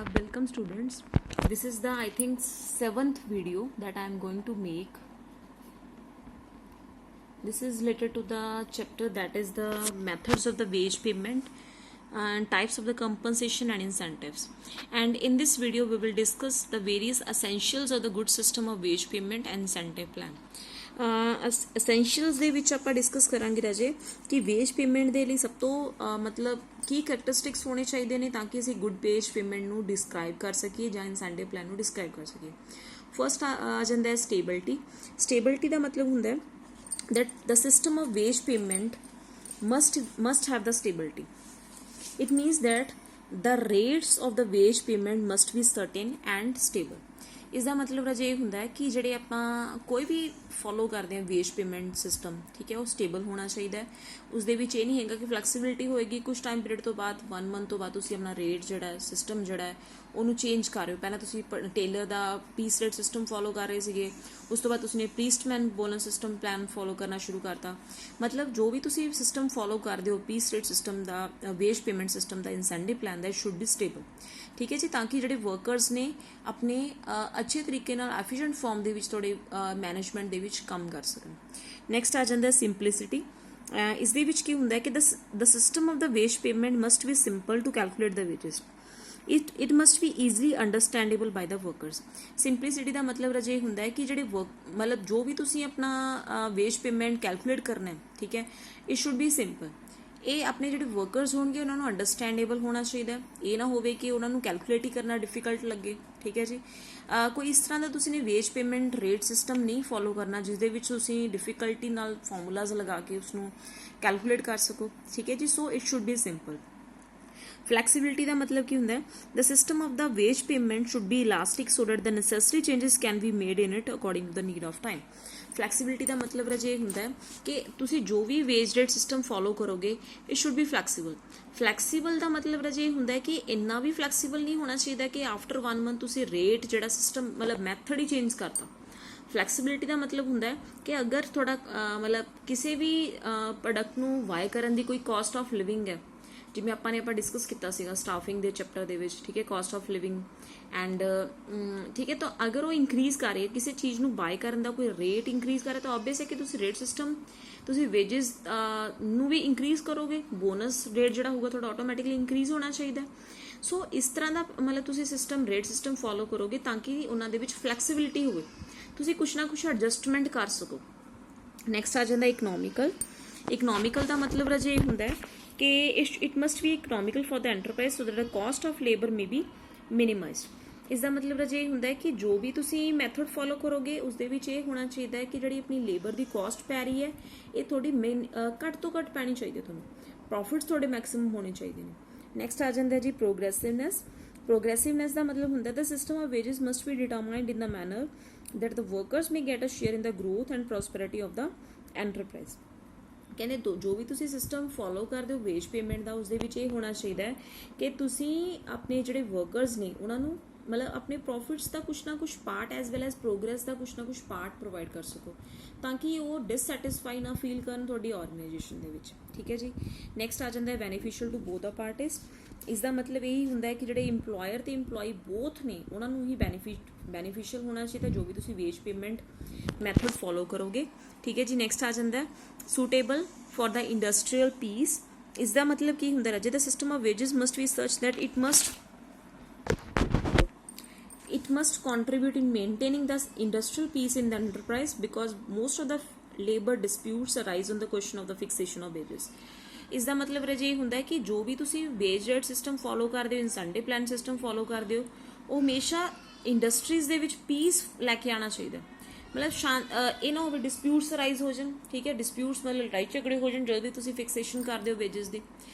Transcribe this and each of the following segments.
Welcome students. This is the I think seventh video that I am going to make. This is related to the chapter that is the methods of the wage payment and types of the compensation and incentives. And in this video we will discuss the various essentials of the good system of wage payment and incentive plan. ਅਸੈਂਸ਼ੀਅਲਸ ਦੇ ਵਿੱਚ ਆਪਾਂ discuss ਕਰਾਂਗੇ ਰਾਜੇ ਕਿ veg payment ਦੇ ਲਈ ਸਭ ਤੋਂ ਮਤਲਬ ਕੀ ਕਰੈਕਟਰਿਸਟਿਕਸ ਹੋਣੇ ਚਾਹੀਦੇ ਨੇ ਤਾਂ ਕਿ ਅਸੀਂ ਗੁੱਡ ਵੇਜ ਪੇਮੈਂਟ ਨੂੰ ਡਿਸਕ੍ਰਾਈਬ ਕਰ ਸਕੀਏ ਜਾਂ ਇਨਸੈਂਟਿਵ ਪਲਾਨ ਨੂੰ ਡਿਸਕ੍ਰਾਈਬ ਕਰ ਸਕੀਏ। ਫਸਟ ਆ ਜਾਂਦਾ ਹੈ ਸਟੇਬਿਲਿਟੀ ਦਾ ਮਤਲਬ ਹੁੰਦਾ ਹੈ that the system of wage payment must have the stability. It means that the rates of the wage payment must be certain and stable. इसका मतलब राजे ये होंदा है कि जिहड़े आपां कोई भी फॉलो करते हैं वेज पेमेंट सिस्टम ठीक है वो स्टेबल होना चाहिए। उस दे विच ये नहीं हैगा कि फ्लैक्सीबिलिटी होएगी कुछ टाइम पीरियड तो बाद 1 मंथ तो बाद तुसीं अपना रेट जिहड़ा है सिस्टम जिहड़ा है ਉਹਨੂੰ ਚੇਂਜ ਕਰ ਰਹੇ ਹੋ। ਪਹਿਲਾਂ ਤੁਸੀਂ ਟੇਲਰ ਦਾ ਪੀਸ ਰੇਟ ਸਿਸਟਮ ਫੋਲੋ ਕਰ ਰਹੇ ਸੀਗੇ, ਉਸ ਤੋਂ ਬਾਅਦ ਤੁਸੀਂ ਪ੍ਰੀਸਟਮੈਨ ਬੋਨਸ ਸਿਸਟਮ ਪਲਾਨ ਫੋਲੋ ਕਰਨਾ ਸ਼ੁਰੂ ਕਰਤਾ। ਮਤਲਬ ਜੋ ਵੀ ਤੁਸੀਂ ਸਿਸਟਮ ਫੋਲੋ ਕਰਦੇ ਹੋ ਪੀਸ ਰੇਟ ਸਿਸਟਮ ਦਾ, ਵੇਜ ਪੇਮੈਂਟ ਸਿਸਟਮ ਦਾ, ਇਨਸੈਂਟਿਵ ਪਲਾਨ ਦਾ, ਸ਼ੁੱਡ ਬੀ ਸਟੇਬਲ ਠੀਕ ਹੈ ਜੀ, ਤਾਂ ਕਿ ਜਿਹੜੇ ਵਰਕਰਸ ਨੇ ਆਪਣੇ ਅੱਛੇ ਤਰੀਕੇ ਨਾਲ ਐਫੀਸ਼ੀਐਂਟ ਫਾਰਮ ਦੇ ਵਿੱਚ ਤੁਹਾਡੇ ਮੈਨੇਜਮੈਂਟ ਦੇ ਵਿੱਚ ਕੰਮ ਕਰ ਸਕਣ। ਨੈਕਸਟ ਆ ਜਾਂਦਾ ਸਿੰਪਲਿਸਿਟੀ। ਇਸ ਦੇ ਵਿੱਚ ਕੀ ਹੁੰਦਾ ਹੈ ਕਿ the system of the wage payment must be simple to calculate the wages. it must be easily understandable by the workers. Simplicity ਦਾ ਮਤਲਬ ਰਾਜੇ ਹੁੰਦਾ ਹੈ ਕਿ ਜਿਹੜੇ ਮਤਲਬ ਜੋ ਵੀ ਤੁਸੀਂ ਆਪਣਾ ਵੇਜ ਪੇਮੈਂਟ ਕੈਲਕੂਲੇਟ ਕਰਨਾ ਹੈ ਠੀਕ ਹੈ it should be simple. ਇਹ ਆਪਣੇ ਜਿਹੜੇ ਵਰਕਰਸ ਹੋਣਗੇ ਉਹਨਾਂ ਨੂੰ ਅੰਡਰਸਟੈਂਡੇਬਲ ਹੋਣਾ ਚਾਹੀਦਾ। ਇਹ ਨਾ ਹੋਵੇ ਕਿ ਉਹਨਾਂ ਨੂੰ ਕੈਲਕੂਲੇਟ ਹੀ ਕਰਨਾ ਡਿਫਿਕਲਟ ਲੱਗੇ ਠੀਕ ਹੈ ਜੀ। ਕੋਈ ਇਸ ਤਰ੍ਹਾਂ ਦਾ ਤੁਸੀਂ ਨੇ ਵੇਜ ਪੇਮੈਂਟ ਰੇਟ ਸਿਸਟਮ ਨਹੀਂ ਫੋਲੋ ਕਰਨਾ ਜਿਸ ਦੇ ਵਿੱਚ ਤੁਸੀਂ ਡਿਫਿਕਲਟੀ ਨਾਲ ਫਾਰਮੂਲਾਜ਼ ਲਗਾ ਕੇ ਉਸਨੂੰ ਕੈਲਕੂਲੇਟ ਕਰ ਸਕੋ ਠੀਕ ਹੈ ਜੀ। So it should B simple. Flexibility ਦਾ ਮਤਲਬ ਕੀ ਹੁੰਦਾ ਹੈ the system of the wage payment should be elastic so that the necessary changes can be made in it according to the need of time. Flexibility ਦਾ ਮਤਲਬ ਰਾਜੇ ਇਹ ਹੁੰਦਾ ਹੈ ਕਿ ਤੁਸੀਂ ਜੋ ਵੀ ਵੇਜ ਰੇਟ ਸਿਸਟਮ ਫੋਲੋ ਕਰੋਗੇ it should be flexible. Flexible ਦਾ ਮਤਲਬ ਰਾਜੇ ਇਹ ਹੁੰਦਾ ਹੈ ਕਿ ਇੰਨਾ ਵੀ ਫਲੈਕਸੀਬਲ ਨਹੀਂ ਹੋਣਾ ਚਾਹੀਦਾ ਕਿ ਆਫਟਰ 1 ਮੰਥ ਤੁਸੀਂ ਰੇਟ ਜਿਹੜਾ ਸਿਸਟਮ ਮਤਲਬ ਮੈਥਡ ਹੀ ਚੇਂਜ ਕਰਤਾ। ਫਲੈਕਸੀਬਿਲਿਟੀ ਦਾ ਮਤਲਬ ਹੁੰਦਾ ਹੈ ਕਿ ਅਗਰ ਤੁਹਾਡਾ ਮਤਲਬ ਕਿਸੇ ਵੀ ਪ੍ਰੋਡਕਟ ਨੂੰ ਬਾਏ ਕਰਨ ਦੀ ਕੋਈ ਕਾਸਟ ਆਫ ਲਿਵਿੰਗ ਹੈ, ਜਿਵੇਂ ਆਪਾਂ ਡਿਸਕਸ ਕੀਤਾ ਸੀਗਾ ਸਟਾਫਿੰਗ ਦੇ ਚੈਪਟਰ ਦੇ ਵਿੱਚ ਠੀਕ ਹੈ, ਕਾਸਟ ਆਫ ਲਿਵਿੰਗ ਐਂਡ ਠੀਕ ਹੈ। ਤਾਂ ਅਗਰ ਉਹ ਇਨਕਰੀਜ਼ ਕਰ ਰਹੀ ਹੈ ਕਿਸੇ ਚੀਜ਼ ਨੂੰ ਬਾਏ ਕਰਨ ਦਾ ਕੋਈ ਰੇਟ ਇਨਕਰੀਜ਼ ਕਰ ਰਿਹਾ ਤਾਂ ਆਬਵੀਅਸ ਹੈ ਕਿ ਤੁਸੀਂ ਰੇਟ ਸਿਸਟਮ ਤੁਸੀਂ ਵੇਜਸ ਨੂੰ ਵੀ ਇਨਕਰੀਜ਼ ਕਰੋਗੇ, ਬੋਨਸ ਰੇਟ ਜਿਹੜਾ ਹੋਊਗਾ ਤੁਹਾਡਾ ਆਟੋਮੈਟਿਕਲੀ ਇਨਕਰੀਜ਼ ਹੋਣਾ ਚਾਹੀਦਾ। ਸੋ ਇਸ ਤਰ੍ਹਾਂ ਦਾ ਮਤਲਬ ਤੁਸੀਂ ਸਿਸਟਮ ਰੇਟ ਸਿਸਟਮ ਫੋਲੋ ਕਰੋਗੇ ਤਾਂ ਕਿ ਉਹਨਾਂ ਦੇ ਵਿੱਚ ਫਲੈਕਸੀਬਿਲਿਟੀ ਹੋਵੇ, ਤੁਸੀਂ ਕੁਛ ਨਾ ਕੁਛ ਐਡਜਸਟਮੈਂਟ ਕਰ ਸਕੋ। ਨੈਕਸਟ ਆ ਜਾਂਦਾ ਇਕਨੋਮਿਕਲ ਦਾ ਮਤਲਬ ਰਾਜੇ ਇਹ ਹੁੰਦਾ ਹੈ ਕਿ it must be economical for the enterprise so that the cost of labor may be minimized. ਇਸ ਦਾ ਮਤਲਬ ਰਾਜੇ ਇਹ ਹੁੰਦਾ ਹੈ ਕਿ ਜੋ ਵੀ ਤੁਸੀਂ ਮੈਥਡ ਫੋਲੋ ਕਰੋਗੇ ਉਸ ਦੇ ਵਿੱਚ ਇਹ ਹੋਣਾ ਚਾਹੀਦਾ ਹੈ ਕਿ ਜਿਹੜੀ ਆਪਣੀ ਲੇਬਰ ਦੀ ਕਾਸਟ ਪੈ ਰਹੀ ਹੈ ਇਹ ਤੁਹਾਡੀ ਘੱਟ ਤੋਂ ਘੱਟ ਪੈਣੀ ਚਾਹੀਦੀ ਹੈ, ਤੁਹਾਨੂੰ ਪ੍ਰੋਫਿਟਸ ਤੁਹਾਡੇ ਮੈਕਸਿਮਮ ਹੋਣੇ ਚਾਹੀਦੇ ਨੇ। ਨੈਕਸਟ ਆ ਜਾਂਦਾ ਜੀ ਪ੍ਰੋਗਰੈਸਿਵਨੈਸ ਦਾ ਮਤਲਬ ਹੁੰਦਾ the system of wages must be determined in the manner that the workers may get a share in the growth and prosperity of the enterprise. ਕਹਿੰਦੇ ਜੋ ਵੀ ਤੁਸੀਂ ਸਿਸਟਮ ਫੋਲੋ ਕਰਦੇ ਹੋ ਵੇਜ ਪੇਮੈਂਟ ਦਾ ਉਸ ਦੇ ਵਿੱਚ ਇਹ ਹੋਣਾ ਚਾਹੀਦਾ ਹੈ ਕਿ ਤੁਸੀਂ ਆਪਣੇ ਜਿਹੜੇ ਵਰਕਰਸ ਨੇ ਉਹਨਾਂ ਨੂੰ ਮਤਲਬ ਆਪਣੇ ਪ੍ਰੋਫਿਟਸ ਦਾ ਕੁਛ ਨਾ ਕੁਛ part as well as progress ਦਾ ਕੁਛ ਨਾ ਕੁਛ ਪਾਰਟ ਪ੍ਰੋਵਾਈਡ ਕਰ ਸਕੋ ਤਾਂ ਕਿ ਉਹ ਡਿਸਸੈਟਿਸਫਾਈ ਨਾ ਫੀਲ ਕਰਨ ਤੁਹਾਡੀ ਆਰਗੇਨਾਈਜੇਸ਼ਨ ਦੇ ਵਿੱਚ ਠੀਕ ਹੈ ਜੀ। ਨੈਕਸਟ ਆ ਜਾਂਦਾ ਹੈ beneficial to both the parties. ਇਸ ਦਾ ਮਤਲਬ ਇਹੀ ਹੁੰਦਾ ਹੈ ਕਿ ਜਿਹੜੇ ਇੰਪਲੋਇਰ ਤੇ ਇੰਪਲੋਈ ਬੋਥ ਨੇ ਉਹਨਾਂ ਨੂੰ ਹੀ ਬੈਨੀਫੀਸ਼ੀਅਲ ਹੋਣਾ ਚਾਹੀਦਾ ਜੋ ਵੀ ਤੁਸੀਂ ਵੇਜ ਪੇਮੈਂਟ ਮੈਥਡ ਫੋਲੋ ਕਰੋਗੇ ਠੀਕ ਹੈ ਜੀ। ਨੈਕਸਟ ਆ ਜਾਂਦਾ suitable for the industrial peace. ਇਸ ਦਾ ਮਤਲਬ ਕੀ ਹੁੰਦਾ ਰਾਜੇ the system of wages must be such that it must contribute in maintaining the industrial peace in the enterprise because most of the labor disputes arise on the question of the fixation of wages. ਇਸ ਦਾ ਮਤਲਬ ਰਾਜੇ ਇਹ ਹੁੰਦਾ ਹੈ ਕਿ ਜੋ ਵੀ ਤੁਸੀਂ ਵੇਜ ਰੇਟ ਸਿਸਟਮ ਫੋਲੋ ਕਰਦੇ ਹੋ, ਇਨਸੈਂਟਿਵ ਪਲਾਨ ਸਿਸਟਮ ਫੋਲੋ ਕਰਦੇ ਹੋ, ਉਹ ਹਮੇਸ਼ਾ ਇੰਡਸਟਰੀਜ਼ ਦੇ ਵਿੱਚ ਪੀਸ ਲੈ ਕੇ ਆਉਣਾ ਚਾਹੀਦਾ। ਮਤਲਬ ਇਹ ਨਾ ਹੋਵੇ ਡਿਸਪਿਊਟਸ ਅਰਾਈਜ਼ ਹੋ ਜਾਣ ਠੀਕ ਹੈ, ਡਿਸਪਿਊਟਸ ਮਤਲਬ ਲੜਾਈ ਝਗੜੇ ਹੋ ਜਾਣ ਜਦੋਂ ਵੀ ਤੁਸੀਂ ਫਿਕਸੇਸ਼ਨ ਕਰਦੇ ਹੋ ਵੇਜਸ ਦੀ,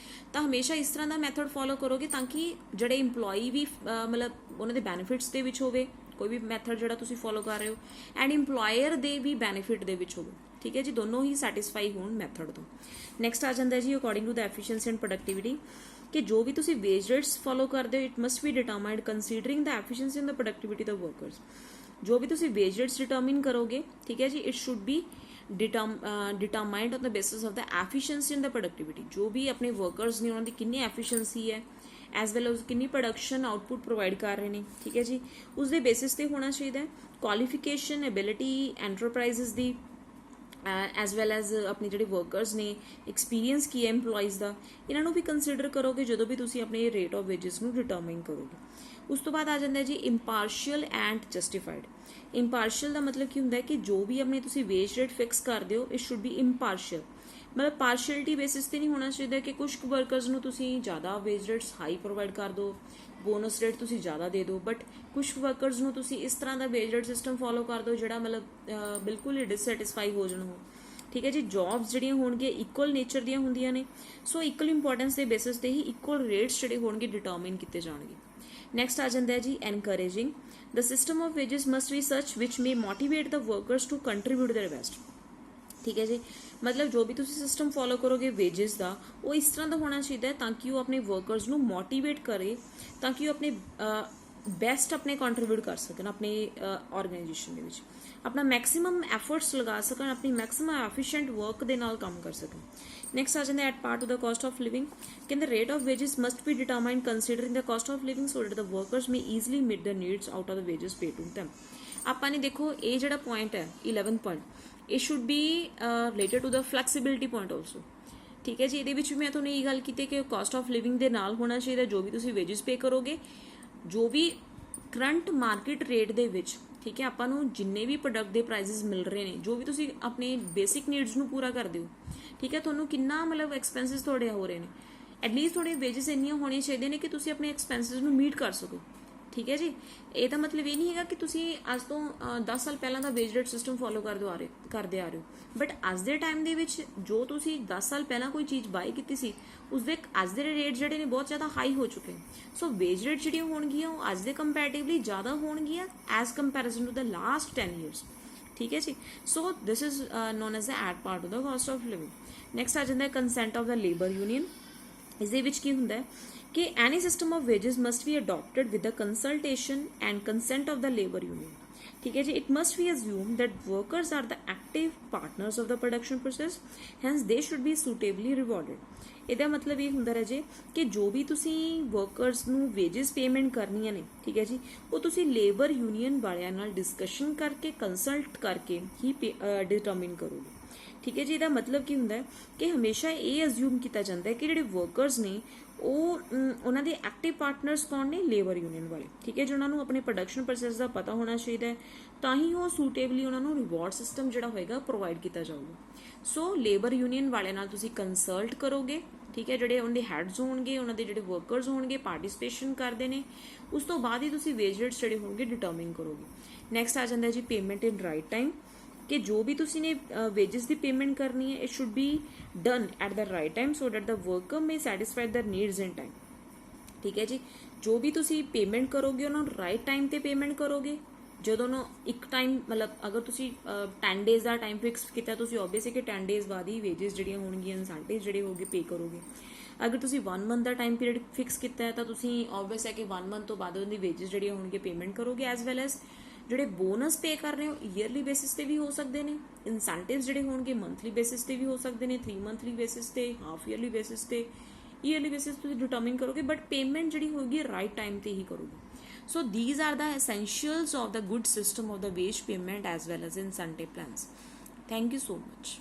ਤਾਂ ਹਮੇਸ਼ਾ ਇਸ ਤਰ੍ਹਾਂ ਦਾ ਮੈਥਡ ਫੋਲੋ ਕਰੋਗੇ ਤਾਂ ਕਿ ਜਿਹੜੇ ਇੰਪਲੋਈ ਵੀ ਮਤਲਬ ਉਹਨਾਂ ਦੇ ਬੈਨੀਫਿਟਸ ਦੇ ਵਿੱਚ ਹੋਵੇ ਕੋਈ ਵੀ ਮੈਥਡ ਜਿਹੜਾ ਤੁਸੀਂ ਫੋਲੋ ਕਰ ਰਹੇ ਹੋ ਐਂਡ ਇੰਪਲੋਇਰ ਦੇ ਵੀ ਬੈਨੀਫਿਟ ਦੇ ਵਿੱਚ ਹੋਵੇ ਠੀਕ ਹੈ ਜੀ, ਦੋਨੋਂ ਹੀ ਸੈਟਿਸਫਾਈ ਹੋਣ ਮੈਥਡ ਤੋਂ। ਨੈਕਸਟ ਆ ਜਾਂਦਾ ਜੀ according to the efficiency and productivity ਕਿ ਜੋ ਵੀ ਤੁਸੀਂ ਵੇਜ ਰੇਟਸ ਫੋਲੋ ਕਰਦੇ ਹੋ it must be determined considering the efficiency and the productivity of workers. ਜੋ ਵੀ ਤੁਸੀਂ ਵੇਜ ਰੇਟਸ ਡਿਟਰਮਿਨ ਕਰੋਗੇ ਠੀਕ ਹੈ ਜੀ it should B determined on the basis of the efficiency and the productivity. जो भी अपने वर्कर्स ने उन्होंने कितनी एफिशिएंसी है ਐਜ਼ ਵੈਲ ਐਜ਼ ਕਿੰਨੀ ਪ੍ਰੋਡਕਸ਼ਨ ਆਊਟਪੁੱਟ ਪ੍ਰੋਵਾਈਡ ਕਰ ਰਹੇ ਨੇ, ਠੀਕ ਹੈ ਜੀ। ਉਸ ਦੇ ਬੇਸਿਸ ਤੇ ਹੋਣਾ ਚਾਹੀਦਾ ਹੈ। ਕੁਆਲੀਫਿਕੇਸ਼ਨ, ਐਬਿਲਿਟੀ ਐਂਟਰਪ੍ਰਾਈਜ਼ਸ ਦੀ, ਐਜ਼ ਵੈਲ ਐਜ਼ ਆਪਣੇ ਜਿਹੜੇ ਵਰਕਰਸ ਨੇ, ਐਕਸਪੀਰੀਅੰਸ ਕੀ ਹੈ EMPLOYEES ਦਾ, ਇਹਨਾਂ ਨੂੰ ਵੀ ਕੰਸੀਡਰ ਕਰੋਗੇ ਜਦੋਂ ਵੀ ਤੁਸੀਂ ਆਪਣੇ ਰੇਟ ਆਫ ਵੇਜਸ ਨੂੰ ਡਿਟਰਮਾਈਨ ਕਰੋਗੇ। ਉਸ ਤੋਂ ਬਾਅਦ ਆ ਜਾਂਦਾ ਜੀ ਇੰਪਾਰਸ਼ੀਅਲ ਐਂਡ ਜਸਟੀਫਾਈਡ। ਇੰਪਾਰਸ਼ੀਅਲ ਦਾ ਮਤਲਬ ਕੀ ਹੁੰਦਾ ਹੈ ਕਿ ਜੋ ਵੀ ਆਪਣੇ ਤੁਸੀਂ ਵੇਜ ਰੇਟ ਫਿਕਸ ਕਰਦੇ ਹੋ ਇਟ ਸ਼ੁੱਡ ਬੀ ਇੰਪਾਰਸ਼ੀਅਲ, ਮਤਲਬ ਪਾਰਸ਼ੀਅਲਿਟੀ ਬੇਸਿਸ ਤੇ ਨਹੀਂ ਹੋਣਾ ਚਾਹੀਦਾ ਕਿ ਕੁਝ ਵਰਕਰਸ ਨੂੰ ਤੁਸੀਂ ਜ਼ਿਆਦਾ ਵੇਜ ਰੇਟਸ ਹਾਈ ਪ੍ਰੋਵਾਈਡ ਕਰ ਦਿਓ, ਬੋਨਸ ਰੇਟ ਤੁਸੀਂ ਜ਼ਿਆਦਾ ਦੇ ਦਿਓ, ਬਟ ਕੁਝ ਵਰਕਰਸ ਨੂੰ ਤੁਸੀਂ ਇਸ ਤਰ੍ਹਾਂ ਦਾ ਵੇਜ ਰੇਟ ਸਿਸਟਮ ਫੋਲੋ ਕਰ ਦਿਓ ਜਿਹੜਾ ਮਤਲਬ ਬਿਲਕੁਲ ਹੀ ਡਿਸਸੈਟਿਸਫਾਈ ਹੋ ਜਾਣ ਉਹ, ਠੀਕ ਹੈ ਜੀ। ਜੌਬਸ ਜਿਹੜੀਆਂ ਹੋਣਗੀਆਂ ਇਕੁਅਲ ਨੇਚਰ ਦੀਆਂ ਹੁੰਦੀਆਂ ਨੇ, ਸੋ ਇਕੁਅਲ ਇੰਪੋਰਟੈਂਸ ਦੇ ਬੇਸਿਸ ਤੇ ਹੀ ਇਕੁਅਲ ਰੇਟਸ ਜਿਹੜੇ ਹੋਣਗੇ ਡਿਟਰਮਾਈਨ ਕੀਤੇ ਜਾਣਗੇ। ਨੈਕਸਟ ਆ ਜਾਂਦਾ ਹੈ ਜੀ encouraging. The system of wages must be such which may motivate the workers to contribute their best, ਠੀਕ ਹੈ ਜੀ। ਮਤਲਬ ਜੋ ਵੀ ਤੁਸੀਂ ਸਿਸਟਮ ਫੋਲੋ ਕਰੋਗੇ ਵੇਜਸ ਦਾ, ਉਹ ਇਸ ਤਰ੍ਹਾਂ ਦਾ ਹੋਣਾ ਚਾਹੀਦਾ ਹੈ ਤਾਂ ਕਿ ਉਹ ਆਪਣੇ ਵਰਕਰਸ ਨੂੰ ਮੋਟੀਵੇਟ ਕਰੇ, ਤਾਂ ਕਿ ਉਹ ਆਪਣੇ ਬੈਸਟ ਆਪਣੇ ਕੰਟਰੀਬਿਊਟ ਕਰ ਸਕਣ ਆਪਣੇ ਆਰਗੇਨਾਈਜੇਸ਼ਨ ਦੇ ਵਿੱਚ, ਆਪਣਾ ਮੈਕਸਿਮਮ ਐਫਰਟਸ ਲਗਾ ਸਕਣ, ਆਪਣੀ ਮੈਕਸਿਮਮ ਐਫੀਸ਼ੀਐਂਟ ਵਰਕ ਦੇ ਨਾਲ ਕੰਮ ਕਰ ਸਕਣ। ਨੈਕਸਟ ਆ ਜਾਂਦਾ at part to the cost of living. ਕਹਿੰਦੇ rate of wages must be determined considering the cost of living so that the workers may easily meet the needs out of the wages pay to them। ਆਪਾਂ ਨੇ ਦੇਖੋ ਇਹ ਜਿਹੜਾ point ਹੈ 11 point, ਇਹ should be related to the flexibility point also, ਠੀਕ ਹੈ ਜੀ। ਇਹਦੇ ਵਿੱਚ ਵੀ ਮੈਂ ਤੁਹਾਨੂੰ ਇਹ ਗੱਲ ਕੀਤੀ ਕਿ ਕਾਸਟ ਆਫ ਲਿਵਿੰਗ ਦੇ ਨਾਲ ਹੋਣਾ ਚਾਹੀਦਾ ਜੋ ਵੀ ਤੁਸੀਂ ਵੇਜਸ ਪੇ ਕਰੋਗੇ, ਜੋ ਵੀ ਕਰੰਟ ਮਾਰਕੀਟ ਰੇਟ ਦੇ ਵਿੱਚ, ਠੀਕ ਹੈ। ਆਪਾਂ ਨੂੰ ਜਿੰਨੇ ਵੀ ਪ੍ਰੋਡਕਟ ਦੇ ਪ੍ਰਾਈਸਿਸ ਮਿਲ ਰਹੇ ਨੇ, ਜੋ ਵੀ ਤੁਸੀਂ ਆਪਣੇ ਬੇਸਿਕ ਨੀਡਸ ਨੂੰ ਪੂਰਾ ਕਰਦੇ ਹੋ, ਠੀਕ ਹੈ, ਤੁਹਾਨੂੰ ਕਿੰਨਾ ਮਤਲਬ ਐਕਸਪੈਂਸਿਸ ਤੁਹਾਡੇ ਹੋ ਰਹੇ ਨੇ, ਐਟਲੀਸਟ ਤੁਹਾਡੇ ਵੇਜਸ ਇੰਨੀਆਂ ਹੋਣੀਆਂ ਚਾਹੀਦੀਆਂ ਨੇ ਕਿ ਤੁਸੀਂ ਆਪਣੇ ਐਕਸਪੈਂਸਿਸ ਨੂੰ ਮੀਟ ਕਰ ਸਕੋ, ਠੀਕ ਹੈ ਜੀ। ਇਹਦਾ ਮਤਲਬ ਇਹ ਨਹੀਂ ਹੈਗਾ ਕਿ ਤੁਸੀਂ ਅੱਜ ਤੋਂ 10 ਸਾਲ ਪਹਿਲਾਂ ਦਾ ਵੇਜ ਰੇਟ ਸਿਸਟਮ ਫੋਲੋ ਕਰਦੇ ਆ ਰਹੇ ਹੋ, ਬਟ ਅੱਜ ਦੇ ਟਾਈਮ ਦੇ ਵਿੱਚ ਜੋ ਤੁਸੀਂ 10 ਸਾਲ ਪਹਿਲਾਂ ਕੋਈ ਚੀਜ਼ ਬਾਈ ਕੀਤੀ ਸੀ ਉਸਦੇ ਅੱਜ ਦੇ ਰੇਟ ਜਿਹੜੇ ਨੇ ਬਹੁਤ ਜ਼ਿਆਦਾ ਹਾਈ ਹੋ ਚੁੱਕੇ ਨੇ। ਸੋ ਵੇਜ ਰੇਟ ਜਿਹੜੀਆਂ ਹੋਣਗੀਆਂ ਉਹ ਅੱਜ ਦੇ ਕੰਪੈਰੇਟਿਵਲੀ ਜ਼ਿਆਦਾ ਹੋਣਗੀਆਂ as comparison to the last 10 years, ਠੀਕ ਹੈ ਜੀ। So this is known as the at part to the cost of living. Next ਆ ਜਾਂਦਾ consent of the labour union. ਇਸ ਦੇ ਵਿੱਚ ਕੀ ਹੁੰਦਾ ਹੈ ਕਿ any system of wages must be adopted with the consultation and consent of the labor union, ठीक है जी। it must be assumed that workers are the active partners of the production process, hence they should be suitably rewarded। ਇਹਦਾ ਮਤਲਬ ਇਹ ਹੁੰਦਾ ਰਾਜੇ ਕਿ ਜੋ ਵੀ ਤੁਸੀਂ ਵਰਕਰਸ ਨੂੰ ਵੇਜਸ ਪੇਮੈਂਟ ਕਰਨੀਆਂ ਨੇ, ਠੀਕ ਹੈ ਜੀ, ਉਹ ਤੁਸੀਂ ਲੇਬਰ ਯੂਨੀਅਨ ਵਾਲਿਆਂ ਨਾਲ ਡਿਸਕਸ਼ਨ ਕਰਕੇ ਕੰਸਲਟ ਕਰਕੇ ਹੀ ਡਿਟਰਮਾਈਨ ਕਰੋਗੇ, ਠੀਕ ਹੈ ਜੀ। ਇਹਦਾ ਮਤਲਬ ਕੀ ਹੁੰਦਾ ਹੈ ਕਿ ਹਮੇਸ਼ਾ ਇਹ ਅਸਿਊਮ ਕੀਤਾ ਜਾਂਦਾ ਹੈ ਕਿ ਜਿਹੜੇ ਵਰਕਰਸ ਨੇ ਉਹ ਉਹਨਾਂ ਦੇ ਐਕਟਿਵ ਪਾਰਟਨਰਸ ਕੌਣ ਨੇ, ਲੇਬਰ ਯੂਨੀਅਨ ਵਾਲੇ, ਠੀਕ ਹੈ ਜੀ। ਉਹਨਾਂ ਨੂੰ ਆਪਣੇ ਪ੍ਰੋਡਕਸ਼ਨ ਪ੍ਰੋਸੈਸ ਦਾ ਪਤਾ ਹੋਣਾ ਚਾਹੀਦਾ ਹੈ, ਤਾਂ ਹੀ ਉਹ ਸੂਟੇਬਲੀ ਉਹਨਾਂ ਨੂੰ ਰਿਵਾਰਡ ਸਿਸਟਮ ਜਿਹੜਾ ਹੋਏਗਾ ਪ੍ਰੋਵਾਈਡ ਕੀਤਾ ਜਾਊਗਾ। ਸੋ ਲੇਬਰ ਯੂਨੀਅਨ ਵਾਲਿਆਂ ਨਾਲ ਤੁਸੀਂ ਕੰਸਲਟ ਕਰੋਗੇ, ਠੀਕ ਹੈ। ਜਿਹੜੇ ਉਹਨਾਂ ਦੇ ਹੈਡਸ ਹੋਣਗੇ, ਉਹਨਾਂ ਦੇ ਜਿਹੜੇ ਵਰਕਰਸ ਹੋਣਗੇ ਪਾਰਟਿਸਿਪੇਸ਼ਨ ਕਰਦੇ ਨੇ, ਉਸ ਤੋਂ ਬਾਅਦ ਹੀ ਤੁਸੀਂ ਵੇਜ ਰੇਟਸ ਜਿਹੜੇ ਹੋਣਗੇ ਡਿਟਰਮਾਈਨ ਕਰੋਗੇ। ਨੈਕਸਟ ਆ ਜਾਂਦਾ ਜੀ ਪੇਮੈਂਟ ਇਨ ਰਾਈਟ ਟਾਈਮ, ਕਿ ਜੋ ਵੀ ਤੁਸੀਂ ਨੇ ਵੇਜਸ ਦੀ ਪੇਮੈਂਟ ਕਰਨੀ ਹੈ it should be done at the right time so that the worker may satisfy their needs in time, ਠੀਕ ਹੈ ਜੀ। ਜੋ ਵੀ ਤੁਸੀਂ ਪੇਮੈਂਟ ਕਰੋਗੇ ਉਹਨਾਂ ਨੂੰ ਰਾਈਟ ਟਾਈਮ ਤੇ ਪੇਮੈਂਟ ਕਰੋਗੇ। ਜਦੋਂ ਨੂੰ ਇੱਕ ਟਾਈਮ ਮਤਲਬ ਅਗਰ ਤੁਸੀਂ 10 ਡੇਜ਼ ਦਾ ਟਾਈਮ ਫਿਕਸ ਕੀਤਾ, ਤੁਸੀਂ ਓਬਵੀਅਸ ਹੈ ਕਿ 10 ਡੇਜ਼ ਬਾਅਦ ਹੀ ਵੇਜਸ ਜਿਹੜੀਆਂ ਹੋਣਗੀਆਂ ਇਨਸੈਂਟਿਵ ਜਿਹੜੇ ਹੋਗੇ ਪੇ ਕਰੋਗੇ। ਅਗਰ ਤੁਸੀਂ 1 ਮੰਥ ਦਾ ਟਾਈਮ ਪੀਰੀਅਡ ਫਿਕਸ ਕੀਤਾ ਹੈ ਤਾਂ ਤੁਸੀਂ ਓਬਵੀਅਸ ਹੈ ਕਿ 1 ਮੰਥ ਤੋਂ ਬਾਅਦ ਉਹਦੀ ਵੇਜਸ ਜਿਹੜੀਆਂ ਹੋਣਗੇ ਪੇਮੈਂਟ ਕਰੋਗੇ। ਐਜ਼ ਵੈਲ ਐਜ਼ ਜਿਹੜੇ ਬੋਨਸ ਪੇ ਕਰ ਰਹੇ ਹੋ ਈਅਰਲੀ ਬੇਸਿਸ ਤੇ ਵੀ ਹੋ ਸਕਦੇ ਨੇ, ਇਨਸੈਂਟਿਵਸ ਜਿਹੜੇ ਹੋਣਗੇ ਮੰਥਲੀ ਬੇਸਿਸ ਤੇ ਵੀ ਹੋ ਸਕਦੇ ਨੇ, 3 ਮੰਥਲੀ ਬੇਸਿਸ ਤੇ, ਹਾਫ ਈਅਰਲੀ ਬੇਸਿਸ ਤੇ, ਈਅਰਲੀ ਬੇਸਿਸ ਤੁਸੀਂ ਡਿਟਰਮਾਈਨ ਕਰੋਗੇ, ਬਟ ਪੇਮੈਂਟ ਜਿਹੜੀ ਹੋਏਗੀ ਰਾਈਟ ਟਾਈਮ ਤੇ ਹੀ ਕਰੋਗੇ। So these are the essentials of the good system of the wage payment as well as incentive plans. Thank you so much.